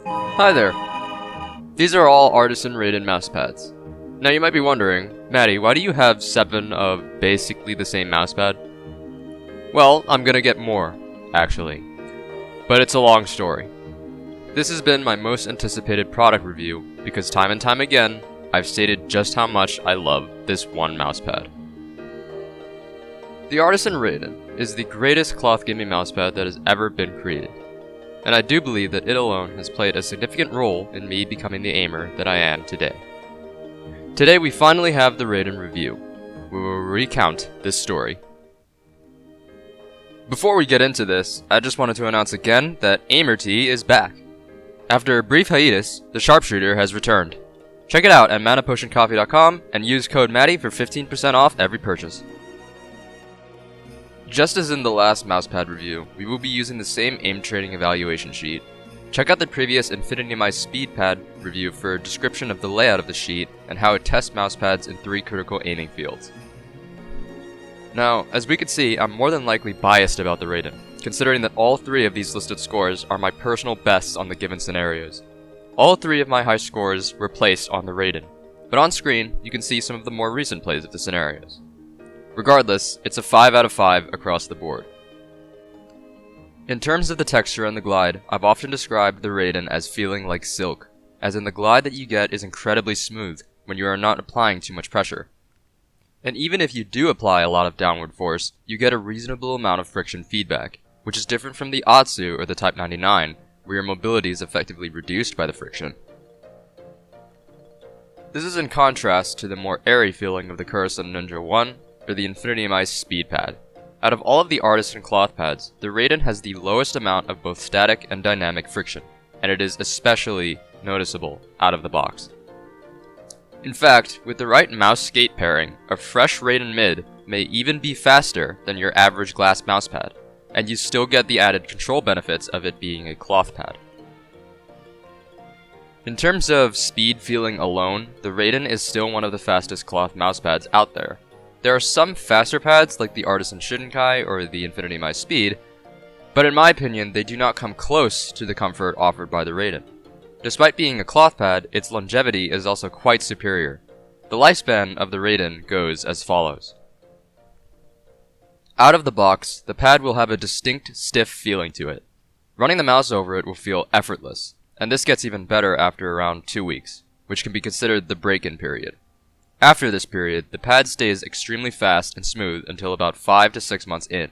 Hi there. These are all Artisan Raiden mousepads. Now you might be wondering, Maddie, why do you have 7 of basically the same mousepad? Well, I'm gonna get more, actually. But it's a long story. This has been my most anticipated product review because time and time again, I've stated just how much I love this one mousepad. The Artisan Raiden is the greatest cloth gaming mousepad that has ever been created. And I do believe that it alone has played a significant role in me becoming the aimer that I am today. Today we finally have the Raiden review. We will recount this story. Before we get into this, I just wanted to announce again that Aimer Tea is back. After a brief hiatus, the sharpshooter has returned. Check it out at manapotioncoffee.com and use code Maddie for 15% off every purchase. Just as in the last mousepad review, we will be using the same aim training evaluation sheet. Check out the previous Infinity Mice Speed Pad review for a description of the layout of the sheet and how it tests mousepads in 3 critical aiming fields. Now, as we can see, I'm more than likely biased about the Raiden, considering that all 3 of these listed scores are my personal bests on the given scenarios. All 3 of my high scores were placed on the Raiden, but on screen, you can see some of the more recent plays of the scenarios. Regardless, it's a 5 out of 5 across the board. In terms of the texture and the glide, I've often described the Raiden as feeling like silk, as in the glide that you get is incredibly smooth when you are not applying too much pressure. And even if you do apply a lot of downward force, you get a reasonable amount of friction feedback, which is different from the Atsu or the Type 99, where your mobility is effectively reduced by the friction. This is in contrast to the more airy feeling of the Kurosan Ninja 1 or the Infinity Mice Speed Pad. Out of all of the Artisan cloth pads, the Raiden has the lowest amount of both static and dynamic friction, and it is especially noticeable out of the box. In fact, with the right mouse skate pairing, a fresh Raiden Mid may even be faster than your average glass mousepad, and you still get the added control benefits of it being a cloth pad. In terms of speed feeling alone, the Raiden is still one of the fastest cloth mousepads out there. There are some faster pads like the Artisan Shinkai or the Infinity Mice Speed, but in my opinion they do not come close to the comfort offered by the Raiden. Despite being a cloth pad, its longevity is also quite superior. The lifespan of the Raiden goes as follows. Out of the box, the pad will have a distinct stiff feeling to it. Running the mouse over it will feel effortless, and this gets even better after around 2 weeks, which can be considered the break-in period. After this period, the pad stays extremely fast and smooth until about 5 to 6 months in.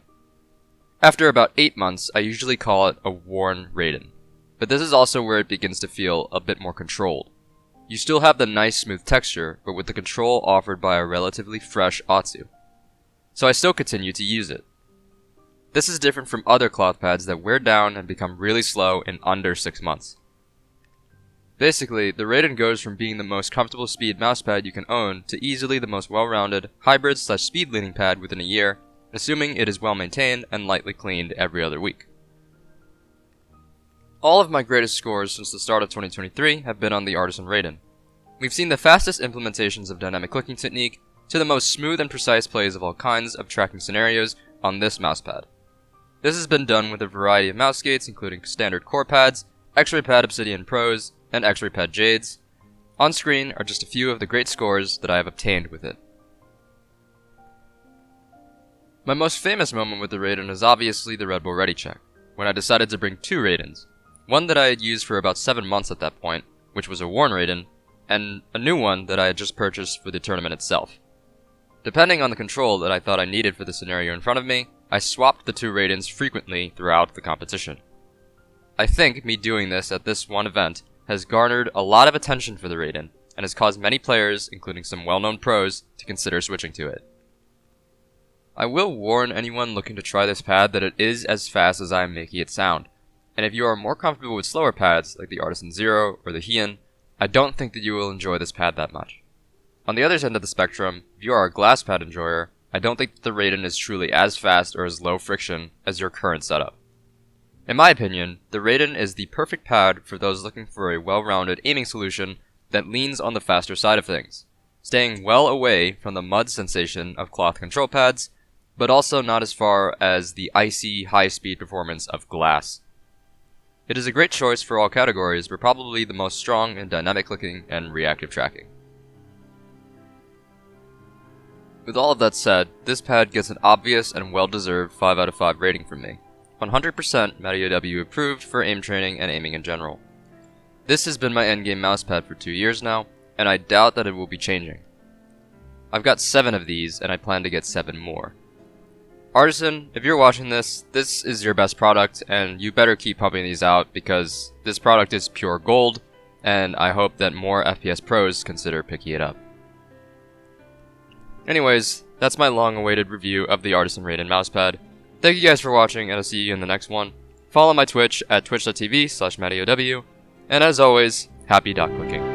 After about 8 months, I usually call it a worn Raiden, but this is also where it begins to feel a bit more controlled. You still have the nice smooth texture, but with the control offered by a relatively fresh Atsu. So I still continue to use it. This is different from other cloth pads that wear down and become really slow in under 6 months. Basically, the Raiden goes from being the most comfortable speed mousepad you can own to easily the most well-rounded hybrid/speed leaning pad within a year, assuming it is well maintained and lightly cleaned every other week. All of my greatest scores since the start of 2023 have been on the Artisan Raiden. We've seen the fastest implementations of dynamic clicking technique to the most smooth and precise plays of all kinds of tracking scenarios on this mousepad. This has been done with a variety of mouse skates including standard core pads, X-Ray Pad Obsidian Pros, and X-Ray Pad Jades. On screen are just a few of the great scores that I have obtained with it. My most famous moment with the Raiden is obviously the Red Bull Ready check, when I decided to bring 2 Raidens, one that I had used for about 7 months at that point, which was a worn Raiden, and a new one that I had just purchased for the tournament itself. Depending on the control that I thought I needed for the scenario in front of me, I swapped the 2 Raidens frequently throughout the competition. I think me doing this at this one event has garnered a lot of attention for the Raiden, and has caused many players, including some well-known pros, to consider switching to it. I will warn anyone looking to try this pad that it is as fast as I am making it sound, and if you are more comfortable with slower pads like the Artisan Zero or the Heian, I don't think that you will enjoy this pad that much. On the other end of the spectrum, if you are a glass pad enjoyer, I don't think that the Raiden is truly as fast or as low friction as your current setup. In my opinion, the Raiden is the perfect pad for those looking for a well-rounded aiming solution that leans on the faster side of things, staying well away from the mud sensation of cloth control pads, but also not as far as the icy high-speed performance of glass. It is a great choice for all categories, but probably the most strong in dynamic clicking and reactive tracking. With all of that said, this pad gets an obvious and well-deserved 5 out of 5 rating from me. 100% MattyOW approved for aim training and aiming in general. This has been my endgame mousepad for 2 years now, and I doubt that it will be changing. I've got 7 of these, and I plan to get 7 more. Artisan, if you're watching this is your best product, and you better keep pumping these out because this product is pure gold, and I hope that more FPS pros consider picking it up. Anyways, that's my long-awaited review of the Artisan Raiden mousepad. Thank you guys for watching, and I'll see you in the next one. Follow my Twitch at twitch.tv/MattyOW, and as always, happy dot clicking.